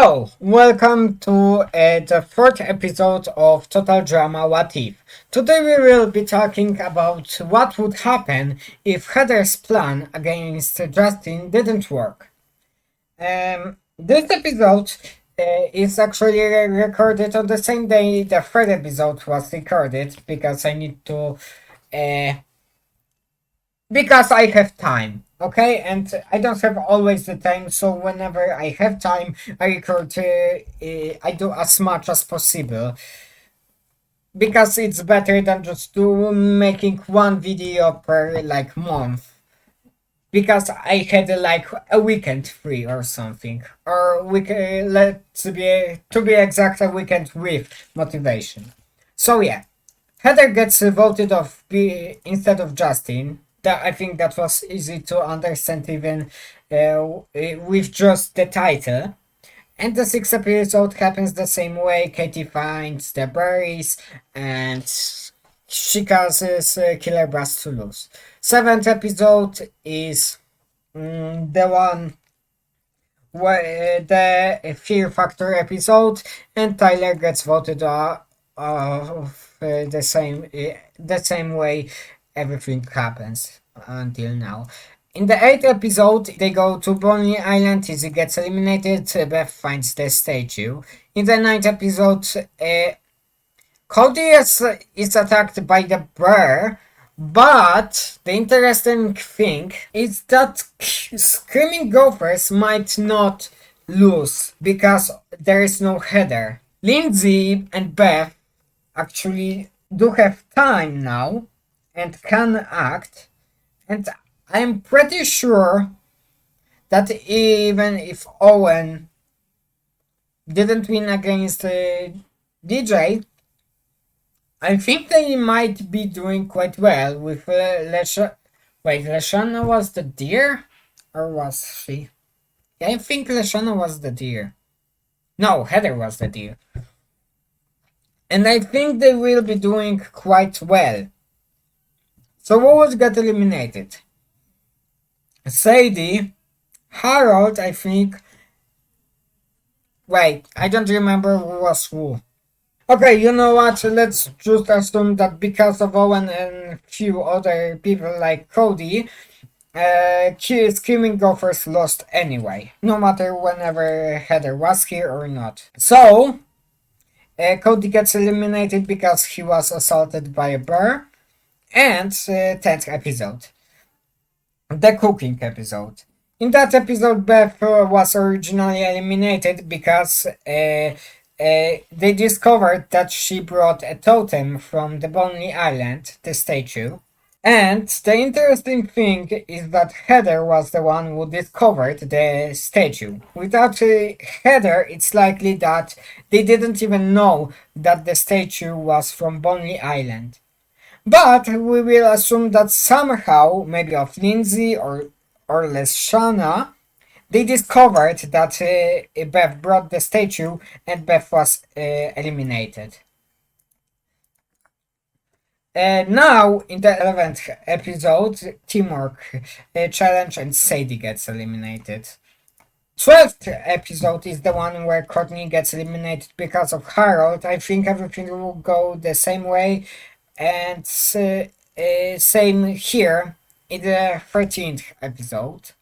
Hello, welcome to the fourth episode of Total Drama What If. Today we will be talking about what would happen if Heather's plan against Justin didn't work. This episode is actually recorded on the same day the third episode was recorded because I need to uh, because I have time, okay, and I don't have always the time, so whenever I have time I record. I do as much as possible because it's better than just do making one video per like month, because I had like a weekend free or something, or let's be to be exact, a weekend with motivation. So yeah, Heather gets voted off instead of Justin. That I think that was easy to understand even with just the title. And the sixth episode happens the same way. Katie finds the berries and she causes Killer Brass to lose. Seventh episode is the one where the Fear Factor episode, and Tyler gets voted off the same way everything happens until now. In the eighth episode, they go to Bonnie Island. Izzy gets eliminated. Beth finds the statue. In the ninth episode, Cody is attacked by the bear, but the interesting thing is that Screaming Gophers might not lose because there is no Heather. Lindsay and Beth actually do have time now and can act, and I'm pretty sure that even if Owen didn't win against DJ, I think they might be doing quite well with Wait, Leshana was the deer? Or was she? Yeah, I think Leshana was the deer. No, Heather was the deer. And I think they will be doing quite well. So who was got eliminated? Sadie, Harold, I think. Wait, I don't remember who was who. Okay, you know what? Let's just assume that because of Owen and few other people like Cody, Screaming Gophers lost anyway, no matter whenever Heather was here or not. So, Cody gets eliminated because he was assaulted by a bear. And 10th episode, the cooking episode. In that episode, Beth was originally eliminated because they discovered that she brought a totem from the Bonnie Island, the statue. And the interesting thing is that Heather was the one who discovered the statue. Without Heather, it's likely that they didn't even know that the statue was from Bonnie Island. But we will assume that somehow, maybe of Lindsay or Leshana, they discovered that Beth brought the statue and Beth was eliminated. Now, in the 11th episode, Teamwork Challenge, and Sadie gets eliminated. 12th episode is the one where Courtney gets eliminated because of Harold. I think everything will go the same way, and same here in the 13th episode.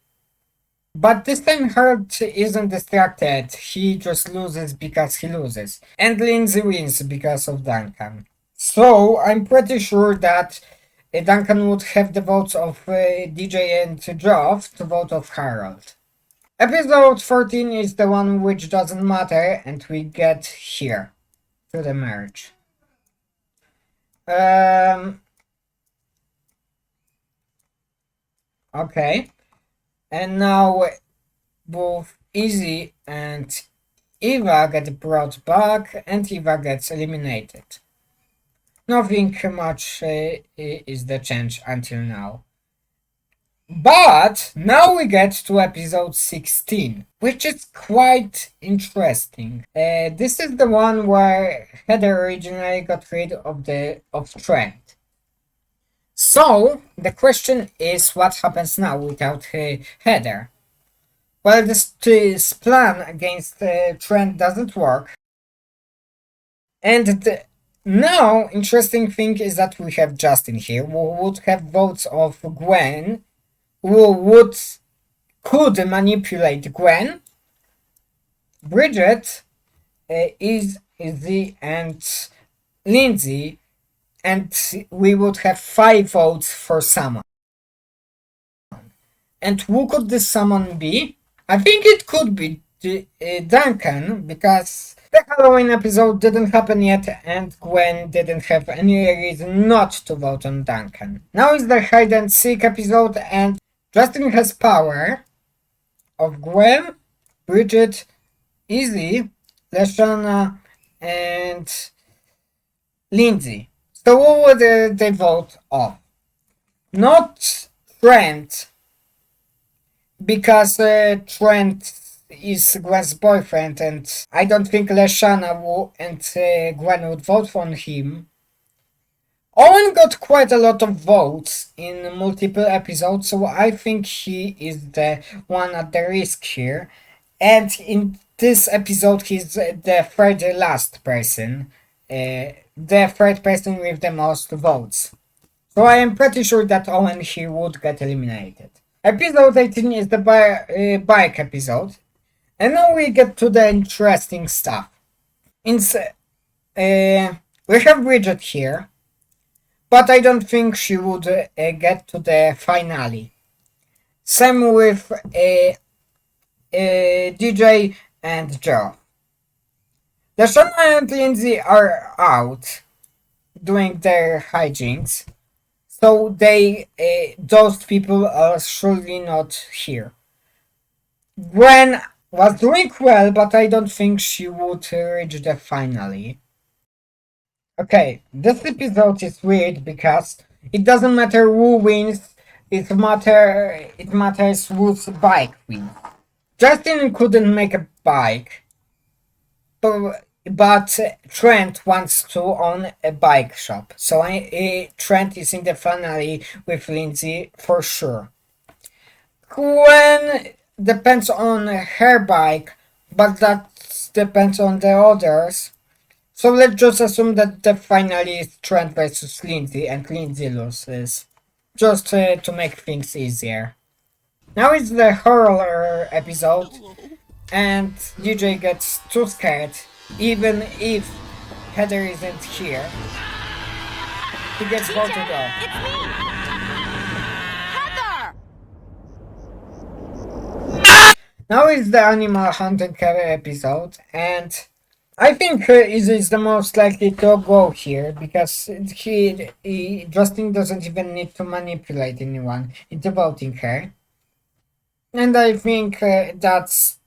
But this time Harold isn't distracted, he just loses because he loses. And Lindsay wins because of Duncan. So I'm pretty sure that Duncan would have the votes of DJ and Geoff to vote of Harold. Episode 14 is the one which doesn't matter, and we get here to the merge. Okay. And now both Izzy and Eva get brought back, and Eva gets eliminated. Nothing much is the change until now. But now we get to episode 16, which is quite interesting. This is the one where Heather originally got rid of Trent. So the question is, what happens now without Heather? Well, this plan against Trent doesn't work. And now, interesting thing is that we have Justin here, who would have votes of Gwen, who could manipulate Gwen, Bridget, Izzy, and Lindsay, and we would have 5 votes for someone. And who could this someone be? I think it could be Duncan, because the Halloween episode didn't happen yet and Gwen didn't have any reason not to vote on Duncan. Now is the hide and seek episode and Justin has power of Gwen, Bridget, Izzy, Lashana, and Lindsay. So who would they vote off? Not Trent, because Trent is Gwen's boyfriend, and I don't think Lashana and Gwen would vote for him. Owen got quite a lot of votes in multiple episodes, so I think he is the one at the risk here. And in this episode, he's the third last person, the third person with the most votes. So I am pretty sure that Owen here would get eliminated. Episode 18 is the bike episode. And now we get to the interesting stuff. We have Bridget here, but I don't think she would get to the finale. Same with DJ and Joe. Lashana and Lindsay are out doing their hijinks, so those people are surely not here. Gwen was doing well, but I don't think she would reach the finale. Okay, this episode is weird because it doesn't matter who wins, it matters whose bike wins. Justin couldn't make a bike, but Trent wants to own a bike shop, so Trent is in the finale with Lindsay for sure. Gwen depends on her bike, but that depends on the others. So let's just assume that the finale is Trent versus Lindsay and Lindsay loses. Just to make things easier. Now it's the horror episode and DJ gets too scared even if Heather isn't here. He gets voted off. It's me! Heather! Now is the animal hunting episode, and I think Izzy is the most likely to go here because Justin doesn't even need to manipulate anyone into voting her, and I think that's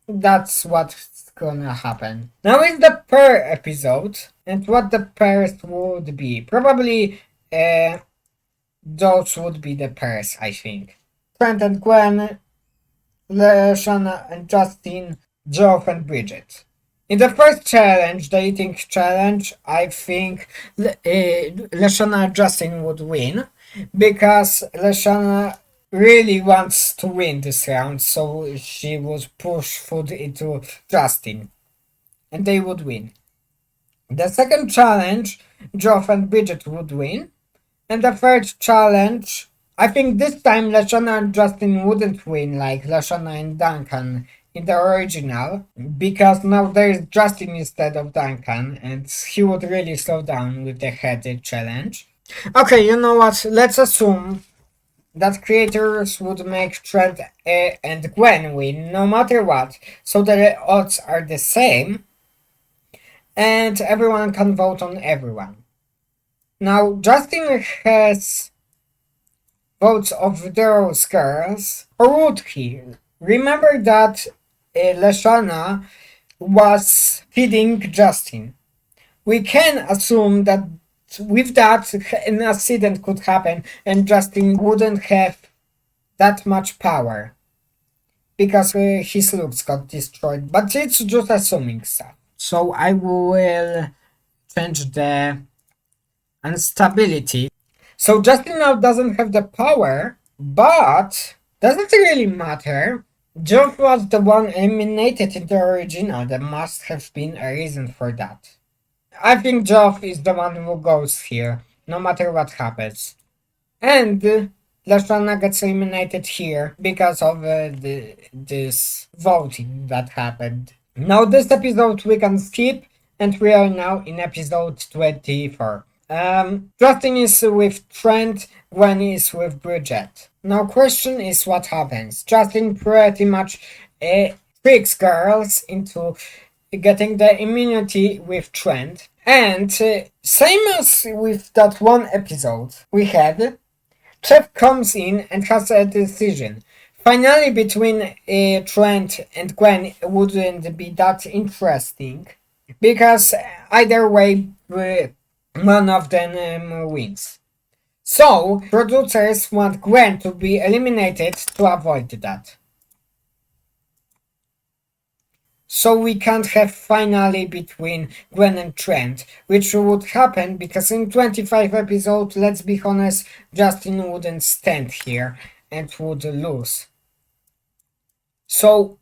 what's gonna happen. Now is the pair episode, and what the pairs would be. Probably those would be the pairs, I think. Trent and Gwen, Lashana and Justin, Joe and Bridget. In the first challenge, the eating challenge, I think Lashana and Justin would win because Lashana really wants to win this round, so she would push food into Justin and they would win. The second challenge, Joe and Bridget would win, and the third challenge, I think this time Lashana and Justin wouldn't win like Lashana and Duncan in the original, because now there's Justin instead of Duncan, and he would really slow down with the head challenge. Okay, you know what? Let's assume that creators would make Trent and Gwen win no matter what, so the odds are the same, and everyone can vote on everyone. Now, Justin has votes of those girls, or would he? Remember that Lashana was feeding Justin. We can assume that with that an accident could happen and Justin wouldn't have that much power because his looks got destroyed, but it's just assuming stuff. So I will change the instability. So Justin now doesn't have the power, but doesn't really matter Geoff was the one eliminated in the original. There must have been a reason for that. I think Geoff is the one who goes here, no matter what happens. And Lashana gets eliminated here because of this voting that happened. Now this episode we can skip, and we are now in episode 24. Justin is with Trent, Gwen is with Bridget. Now question is what happens. Justin pretty much tricks girls into getting the immunity with Trent. And same as with that one episode we had, Jeff comes in and has a decision. Finally, between Trent and Gwen wouldn't be that interesting because either way, one of them wins. So, producers want Gwen to be eliminated to avoid that. So we can't have finale between Gwen and Trent, which would happen because in 25 episodes, let's be honest, Justin wouldn't stand here and would lose. So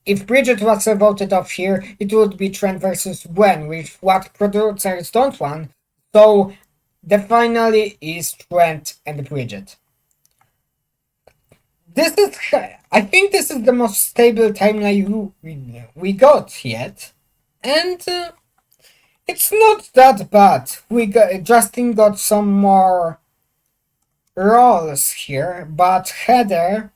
if Bridget was voted off here, it would be Trent versus Gwen, which what producers don't want. So the finale is Trent and Bridget. I think this is the most stable timeline we got yet, and it's not that bad. Justin got some more roles here, but Heather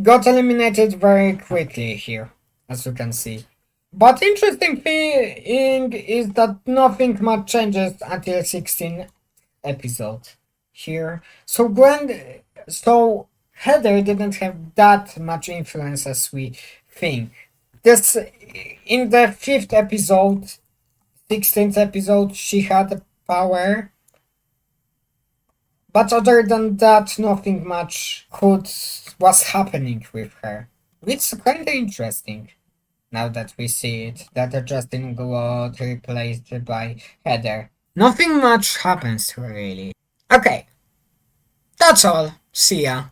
got eliminated very quickly here, as you can see. But interesting thing is that nothing much changes until 16 episode here. So Heather didn't have that much influence as we think. This in the 5th episode, 16th episode, she had power. But other than that, nothing much was happening with her. It's kind of interesting now that we see it, that Justin got replaced by Heather. Nothing much happens really. Okay, that's all. See ya.